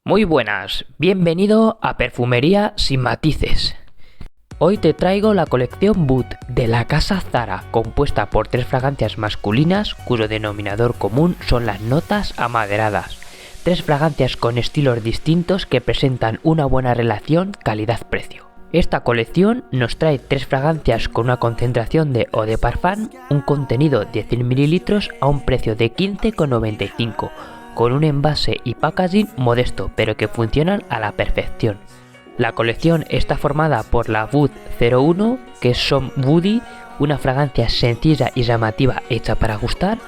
Muy buenas, bienvenido a Perfumería Sin Matices. Hoy te traigo la colección Wood de la casa Zara, compuesta por 3 fragancias masculinas cuyo denominador común son las notas amaderadas. 3 fragancias con estilos distintos que presentan una buena relación calidad-precio. Esta colección nos trae 3 fragancias con una concentración de eau de parfum, un contenido de 100 ml a un precio de 15,95, con un envase y packaging modesto pero que funcionan a la perfección. La colección está formada por la Wood 01, que es Some Woody, una fragancia sencilla y llamativa hecha para gustar.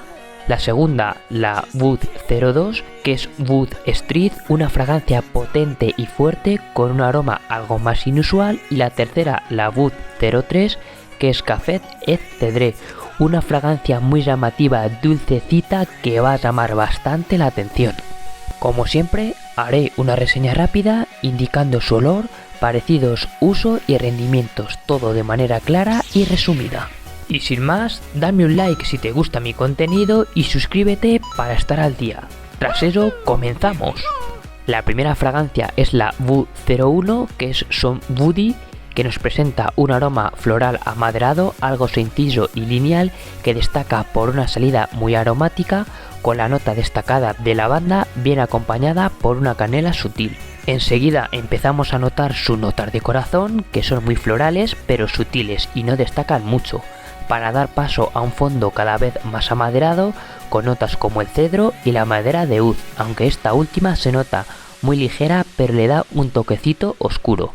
La segunda, la Wood 02, que es Wood Street, una fragancia potente y fuerte con un aroma algo más inusual. Y la tercera, la Wood 03, que es Café et Cedré, una fragancia muy llamativa, dulcecita, que va a llamar bastante la atención. Como siempre, haré una reseña rápida indicando su olor, parecidos, uso y rendimientos, todo de manera clara y resumida. Y sin más, dame un like si te gusta mi contenido y suscríbete para estar al día. Tras eso, comenzamos. La primera fragancia es la Wood 01, que es Some Woody, que nos presenta un aroma floral amaderado, algo sencillo y lineal, que destaca por una salida muy aromática, con la nota destacada de lavanda, bien acompañada por una canela sutil. Enseguida empezamos a notar sus notas de corazón, que son muy florales pero sutiles y no destacan mucho, para dar paso a un fondo cada vez más amaderado, con notas como el cedro y la madera de oud, aunque esta última se nota muy ligera pero le da un toquecito oscuro.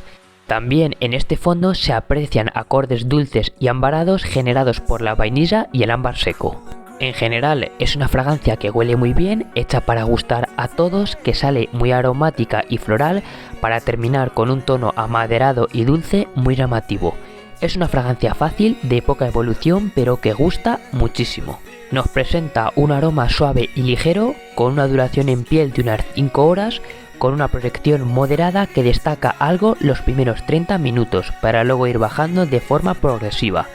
También en este fondo se aprecian acordes dulces y ambarados generados por la vainilla y el ámbar seco. En general es una fragancia que huele muy bien, hecha para gustar a todos, que sale muy aromática y floral para terminar con un tono amaderado y dulce muy llamativo. Es una fragancia fácil, de poca evolución, pero que gusta muchísimo. Nos presenta un aroma suave y ligero, con una duración en piel de unas 5 horas, con una proyección moderada que destaca algo los primeros 30 minutos, para luego ir bajando de forma progresiva.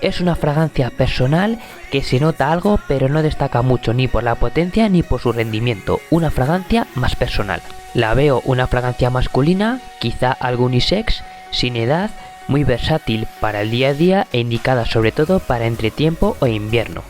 Es una fragancia personal que se nota algo pero no destaca mucho ni por la potencia ni por su rendimiento, una fragancia más personal. La veo una fragancia masculina, quizá algo unisex, sin edad, muy versátil para el día a día e indicada sobre todo para entretiempo o invierno.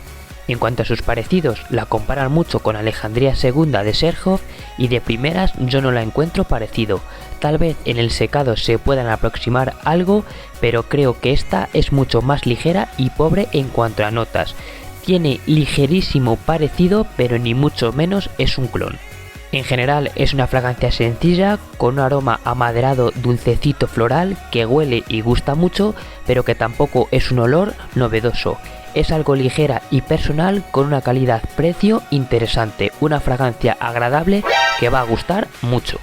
En cuanto a sus parecidos, la comparan mucho con Alejandría II de Cherhoff y de primeras yo no la encuentro parecido. Tal vez en el secado se puedan aproximar algo, pero creo que esta es mucho más ligera y pobre en cuanto a notas. Tiene ligerísimo parecido, pero ni mucho menos es un clon. En general es una fragancia sencilla, con un aroma amaderado dulcecito floral que huele y gusta mucho, pero que tampoco es un olor novedoso. Es algo ligera y personal, con una calidad-precio interesante, una fragancia agradable que va a gustar mucho.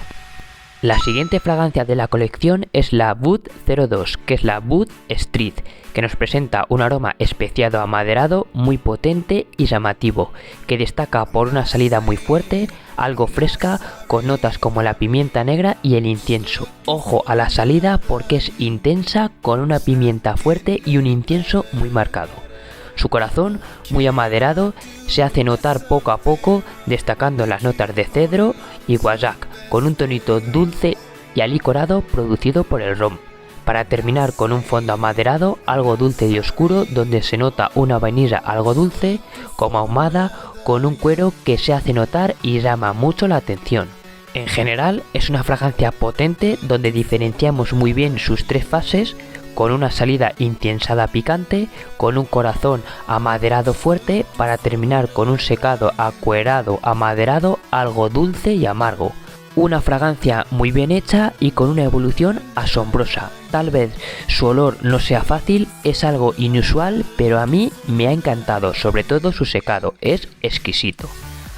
La siguiente fragancia de la colección es la Wood 02, que es la Wood Street, que nos presenta un aroma especiado amaderado, muy potente y llamativo, que destaca por una salida muy fuerte, algo fresca, con notas como la pimienta negra y el incienso. Ojo a la salida porque es intensa, con una pimienta fuerte y un incienso muy marcado. Su corazón, muy amaderado, se hace notar poco a poco, destacando las notas de cedro y guayak, con un tonito dulce y alicorado producido por el rom, para terminar con un fondo amaderado, algo dulce y oscuro, donde se nota una vainilla algo dulce, como ahumada, con un cuero que se hace notar y llama mucho la atención. En general es una fragancia potente, donde diferenciamos muy bien sus 3 fases, con una salida inciensada picante, con un corazón amaderado fuerte, para terminar con un secado acuerado amaderado, algo dulce y amargo. Una fragancia muy bien hecha y con una evolución asombrosa. Tal vez su olor no sea fácil, es algo inusual, pero a mí me ha encantado, sobre todo su secado, es exquisito.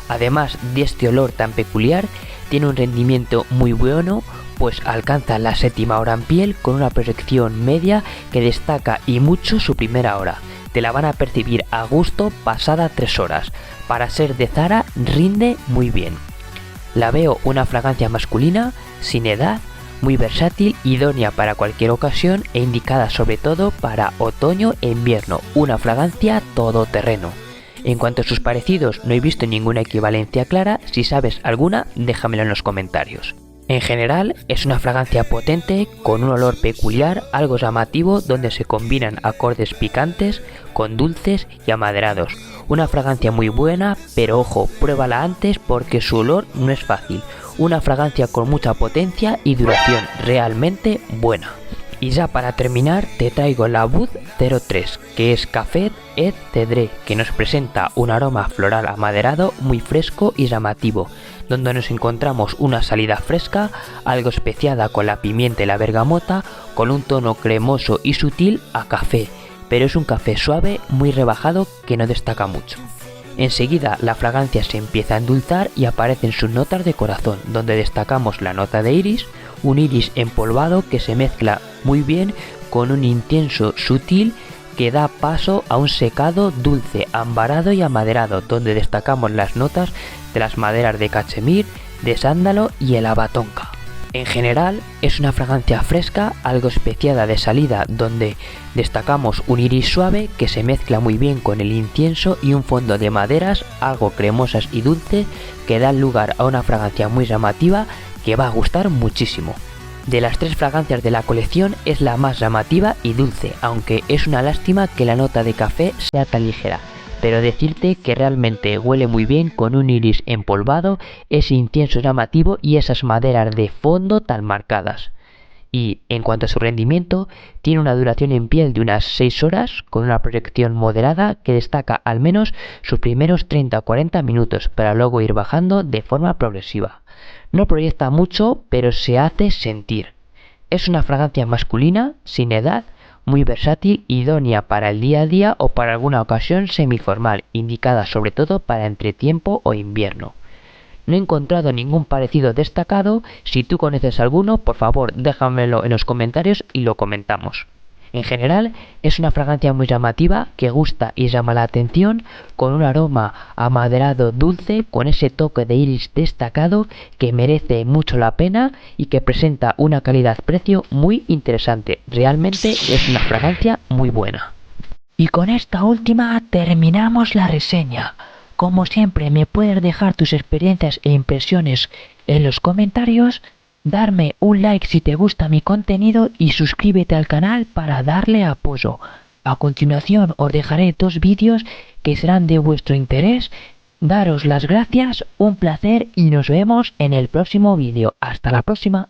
Además de este olor tan peculiar, tiene un rendimiento muy bueno, pues alcanza la 7ª hora en piel con una proyección media que destaca y mucho su primera hora. Te la van a percibir a gusto pasada 3 horas. Para ser de Zara rinde muy bien. La veo una fragancia masculina, sin edad, muy versátil, idónea para cualquier ocasión e indicada sobre todo para otoño e invierno. Una fragancia todoterreno. En cuanto a sus parecidos, no he visto ninguna equivalencia clara. Si sabes alguna, déjamelo en los comentarios. En general, es una fragancia potente, con un olor peculiar, algo llamativo, donde se combinan acordes picantes con dulces y amaderados. Una fragancia muy buena, pero ojo, pruébala antes porque su olor no es fácil. Una fragancia con mucha potencia y duración realmente buena. Y ya para terminar te traigo la Bud 03, que es Café et Cedré, que nos presenta un aroma floral amaderado muy fresco y llamativo, donde nos encontramos una salida fresca, algo especiada con la pimienta y la bergamota, con un tono cremoso y sutil a café, pero es un café suave, muy rebajado, que no destaca mucho. Enseguida la fragancia se empieza a endulzar y aparecen sus notas de corazón, donde destacamos la nota de iris, un iris empolvado que se mezcla muy bien con un incienso sutil que da paso a un secado dulce, ambarado y amaderado, donde destacamos las notas de las maderas de cachemir, de sándalo y el abatonca. En general es una fragancia fresca, algo especiada de salida, donde destacamos un iris suave que se mezcla muy bien con el incienso y un fondo de maderas algo cremosas y dulces que dan lugar a una fragancia muy llamativa que va a gustar muchísimo. De las tres fragancias de la colección es la más llamativa y dulce, aunque es una lástima que la nota de café sea tan ligera. Pero decirte que realmente huele muy bien con un iris empolvado, ese incienso llamativo y esas maderas de fondo tan marcadas. Y en cuanto a su rendimiento, tiene una duración en piel de unas 6 horas con una proyección moderada que destaca al menos sus primeros 30 o 40 minutos para luego ir bajando de forma progresiva. No proyecta mucho, pero se hace sentir. Es una fragancia masculina, sin edad, muy versátil, idónea para el día a día o para alguna ocasión semiformal, indicada sobre todo para entretiempo o invierno. No he encontrado ningún parecido destacado. Si tú conoces alguno, por favor déjamelo en los comentarios y lo comentamos. En general es una fragancia muy llamativa que gusta y llama la atención, con un aroma amaderado dulce, con ese toque de iris destacado que merece mucho la pena y que presenta una calidad-precio muy interesante. Realmente es una fragancia muy buena. Y con esta última terminamos la reseña. Como siempre me puedes dejar tus experiencias e impresiones en los comentarios, darme un like si te gusta mi contenido y suscríbete al canal para darle apoyo. A continuación os dejaré 2 vídeos que serán de vuestro interés. Daros las gracias, un placer y nos vemos en el próximo vídeo. Hasta la próxima.